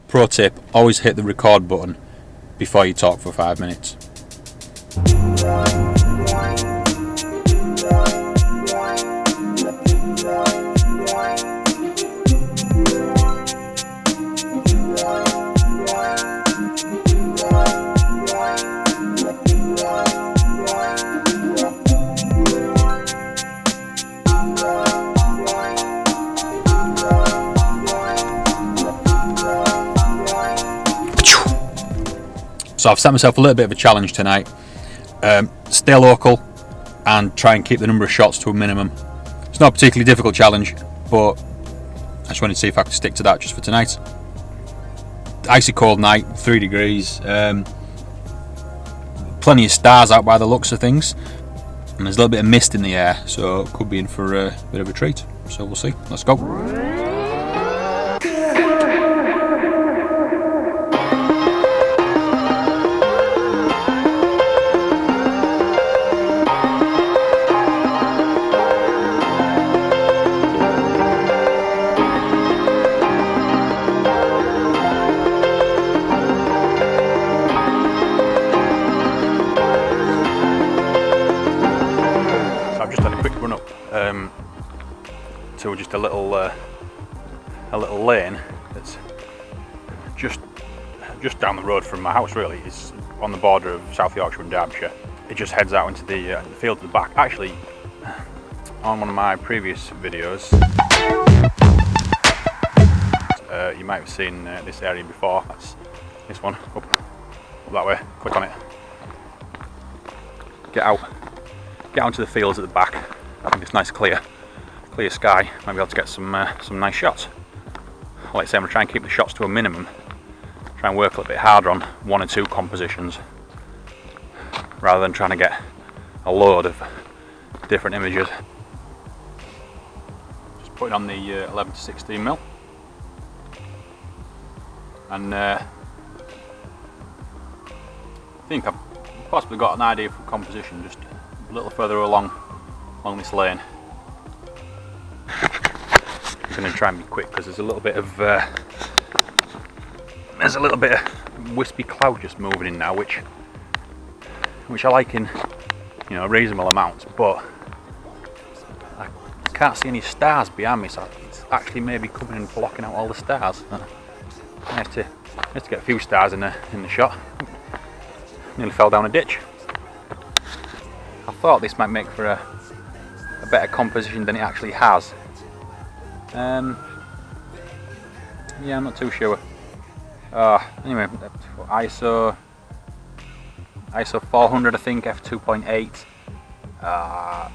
Pro tip, always hit the record button before you talk for 5 minutes. So I've set myself a little bit of a challenge tonight. Stay local and try and keep the number of shots to a minimum. It's not a particularly difficult challenge, but I just wanted to see if I could stick to that just for tonight. Icy cold night, 3 degrees. Plenty of stars out by the looks of things. And there's a little bit of mist in the air, so it could be in for a bit of a treat. So we'll see. Let's go. To just a little lane that's just down the road from my house. Really, it's on the border of South Yorkshire and Derbyshire. It just heads out into the field at the back. Actually, on one of my previous videos, you might have seen this area before. That's this one up that way. Click on it. Get out into the fields at the back. I think it's nice clear sky. Might be able to get some nice shots. Like I say, I'm going to try and keep the shots to a minimum. Try and work a little bit harder on 1 or 2 compositions rather than trying to get a load of different images. Just putting on the 11 to 16 mil, and I think I've possibly got an idea for composition just a little further along this lane. I'm going to try and be quick because there's a little bit of wispy cloud just moving in now, which I like in reasonable amounts, but I can't see any stars behind me, so it's actually maybe coming and blocking out all the stars. I have to get a few stars in the shot. Nearly fell down a ditch. I thought this might make for a better composition than it actually has. Yeah, I'm not too sure. Anyway, ISO 400, I think, f2.8.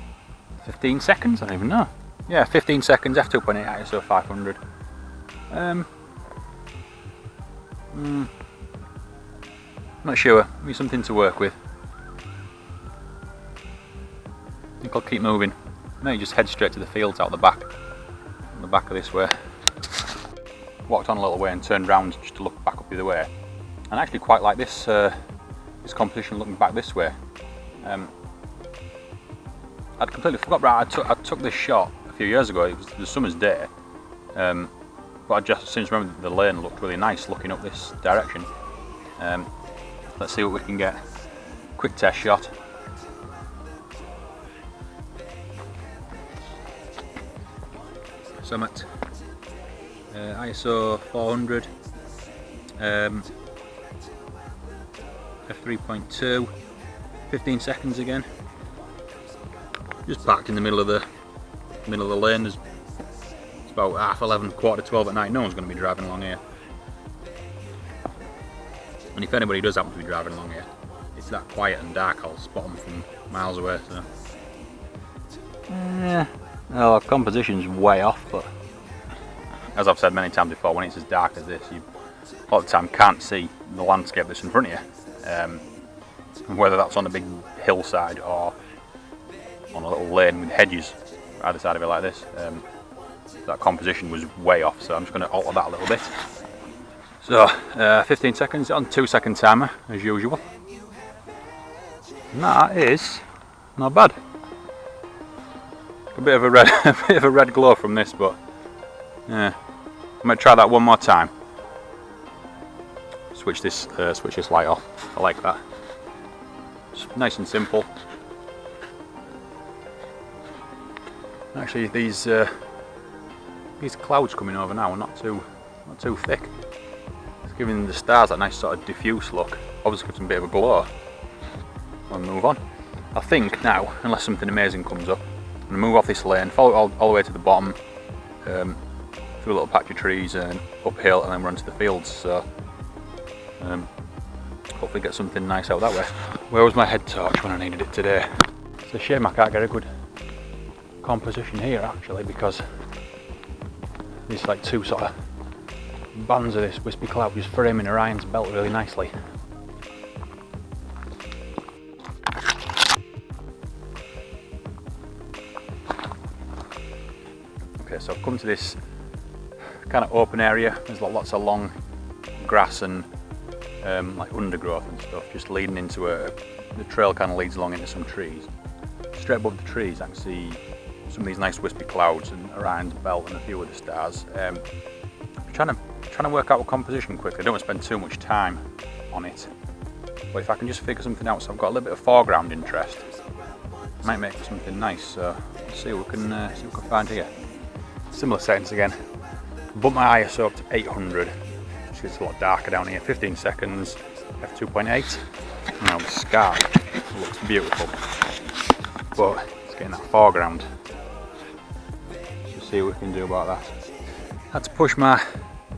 15 seconds, I don't even know. Yeah, 15 seconds, f2.8, ISO 500. Not sure. Maybe something to work with. I think I'll keep moving. Maybe just head straight to the fields out the back. The back of this way. Walked on a little way and turned round just to look back up the other way. And I actually quite like this composition looking back this way. I'd completely forgot, right? I took this shot a few years ago. It was the summer's day, but I just since remembered the lane looked really nice looking up this direction. Let's see what we can get. Quick test shot. So I'm at ISO 400, f3.2, 15 seconds again. Just parked in the middle of the lane. It's about 11:30, 12:15 at night. No one's going to be driving along here. And if anybody does happen to be driving along here, it's that quiet and dark. I'll spot them from miles away. So. Well, composition's way off, but as I've said many times before, when it's as dark as this, you a lot of the time can't see the landscape that's in front of you. Whether that's on a big hillside or on a little lane with hedges either side of it like this, that composition was way off, so I'm just going to alter that a little bit. So 15 seconds on 2-second timer as usual. And that is not bad. A bit of a red glow from this, but yeah, I'm going to try that one more time. switch this light off. I like that. It's nice and simple. Actually, these clouds coming over now are not too thick. It's giving the stars that nice sort of diffuse look. Obviously gives them a bit of a glow. I'll move on. I think now, unless something amazing comes up, I'm going to move off this lane, follow it all the way to the bottom, through a little patch of trees and uphill, and then run to the fields. So hopefully get something nice out that way. Where was my head torch when I needed it today? It's a shame I can't get a good composition here actually, because there's like two sort of bands of this wispy cloud just framing Orion's belt really nicely. Okay, so I've come to this kind of open area. There's lots of long grass and like undergrowth and stuff just leading into the trail kind of leads along into some trees. Straight above the trees I can see some of these nice wispy clouds and Orion's belt and a few of the stars. I'm trying to work out a composition quickly. I don't want to spend too much time on it, but if I can just figure something out, so I've got a little bit of foreground interest, I might make something nice. So let's see what we can find here. Similar settings again. Bump my ISO up to 800. Just gets a lot darker down here. 15 seconds. f2.8. Now the sky looks beautiful, but it's getting that foreground. See what we can do about that. I had to push my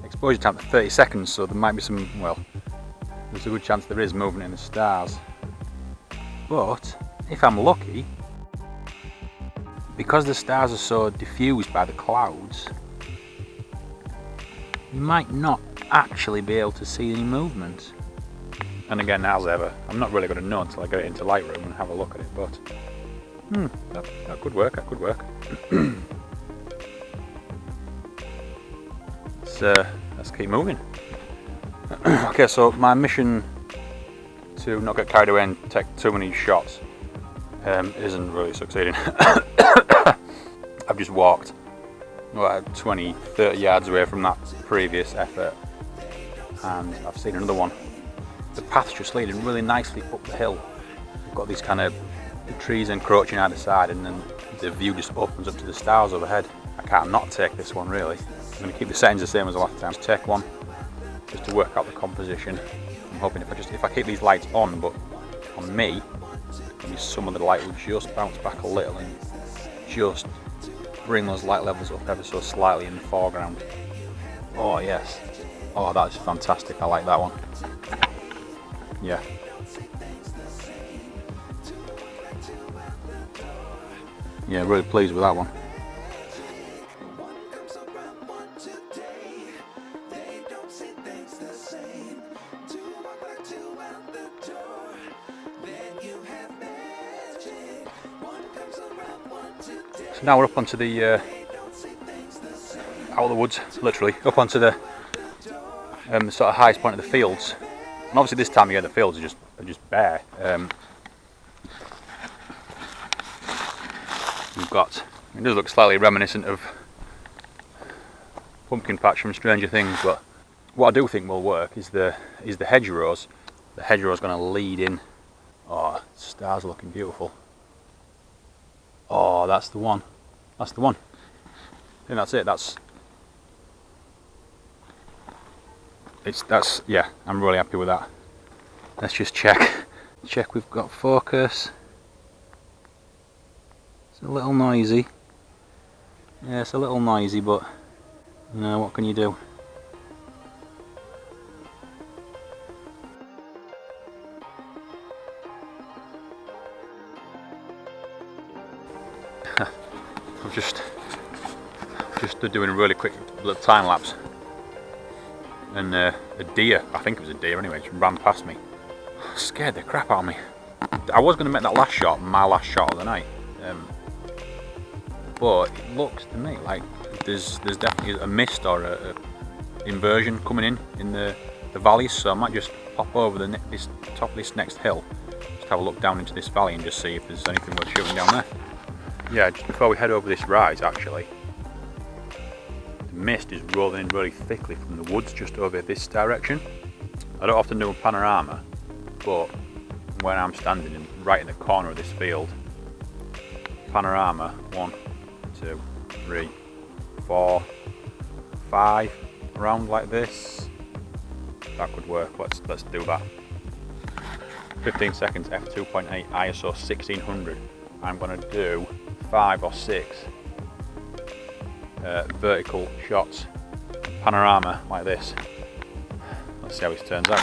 exposure time to 30 seconds, so there might be some, well, there's a good chance there is movement in the stars. But if I'm lucky, because the stars are so diffused by the clouds, you might not actually be able to see any movement. And again, as ever, I'm not really going to know until I get it into Lightroom and have a look at it, but that could work, that could work. Let's keep moving. Okay, so my mission to not get carried away and take too many shots isn't really succeeding. I've just walked about 20-30 yards away from that previous effort, and I've seen another one. The path's just leading really nicely up the hill. We've got these kind of trees encroaching either side, and then the view just opens up to the stars overhead. I can't not take this one really. I'm going to keep the settings the same as the last time. Take one just to work out the composition. I'm hoping if I keep these lights on, but on me, maybe some of the light will just bounce back a little and just bring those light levels up ever so slightly in the foreground. Oh yes, oh that is fantastic. I like that one. Yeah. Yeah, really pleased with that one. So now we're up onto the out of the woods, literally up onto the sort of highest point of the fields. And obviously this time of year the fields are just bare. We've got, it does look slightly reminiscent of Pumpkin Patch from Stranger Things, but what I do think will work is the hedgerows. The hedgerow's going to lead in. Oh, stars are looking beautiful. Oh, that's the one. That's the one. I think that's it. That's yeah, I'm really happy with that. Let's just check we've got focus. It's a little noisy. Yeah, it's a little noisy, but you know, what can you do? I'm just doing a really quick little time lapse, and a deer, I think it was a deer anyway, just ran past me. Scared the crap out of me. I was going to make that last shot my last shot of the night, but it looks to me like there's definitely a mist or a inversion coming in the valleys, so I might just pop over this top of this next hill, just have a look down into this valley and just see if there's anything worth shooting down there. Yeah, just before we head over this rise, actually, the mist is rolling in really thickly from the woods just over this direction. I don't often do a panorama, but when I'm standing right in the corner of this field, panorama, 1, 2, 3, 4, 5, around like this, that could work. Let's do that. 15 seconds, f2.8, ISO 1600. I'm going to do 5 or 6 vertical shots, panorama like this. Let's see how this turns out.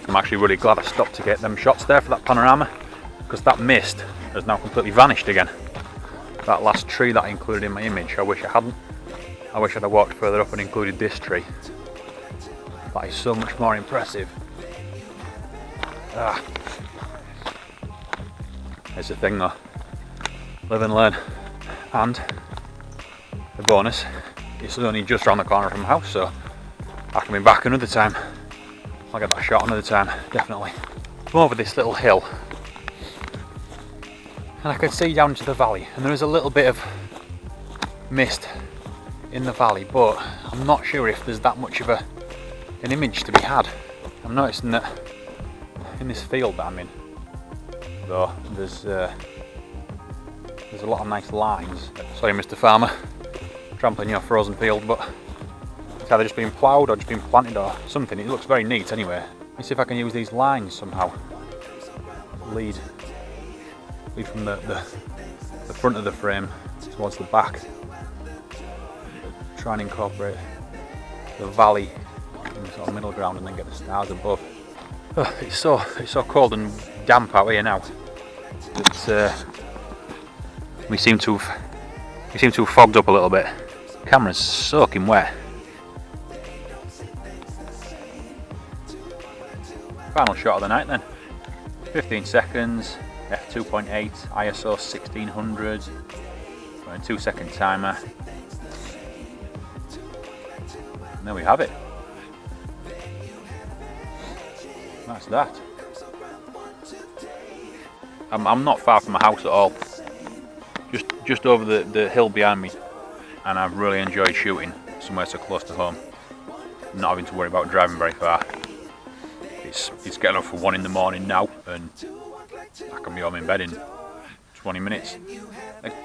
I'm actually really glad I stopped to get them shots there for that panorama, because that mist has now completely vanished again. That last tree that I included in my image, I wish I hadn't. I wish I'd have walked further up and included this tree. That is so much more impressive. It's the thing though, live and learn. And the bonus, it's only just around the corner from my house, so I can be back another time. I'll get that shot another time, definitely. I'm over this little hill and I can see down into the valley, and there is a little bit of mist in the valley, but I'm not sure if there's that much of an image to be had. I'm noticing that in this field that I'm in, though, there's a lot of nice lines. Sorry Mr. Farmer, trampling your frozen field, but it's either just been ploughed or just been planted or something. It looks very neat anyway. Let's see if I can use these lines somehow. Lead from the front of the frame towards the back. Try and incorporate the valley in the sort of middle ground and then get the stars above. Oh, it's so cold and damp out here now. We seem to have fogged up a little bit. The camera's soaking wet. Final shot of the night then. 15 seconds, f2.8, ISO 1600, a 2-second timer. And there we have it. That's that. I'm not far from my house at all. Just over the hill behind me, and I've really enjoyed shooting somewhere so close to home. Not having to worry about driving very far. It's getting up for 1 in the morning now, and I can be home in bed in 20 minutes.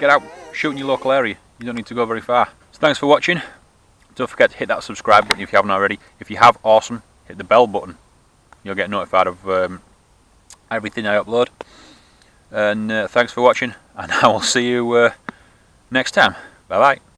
Get out, shoot in your local area. You don't need to go very far. So thanks for watching. Don't forget to hit that subscribe button if you haven't already. If you have, awesome. Hit the bell button. You'll get notified of everything I upload. And thanks for watching, and I will see you next time. Bye bye.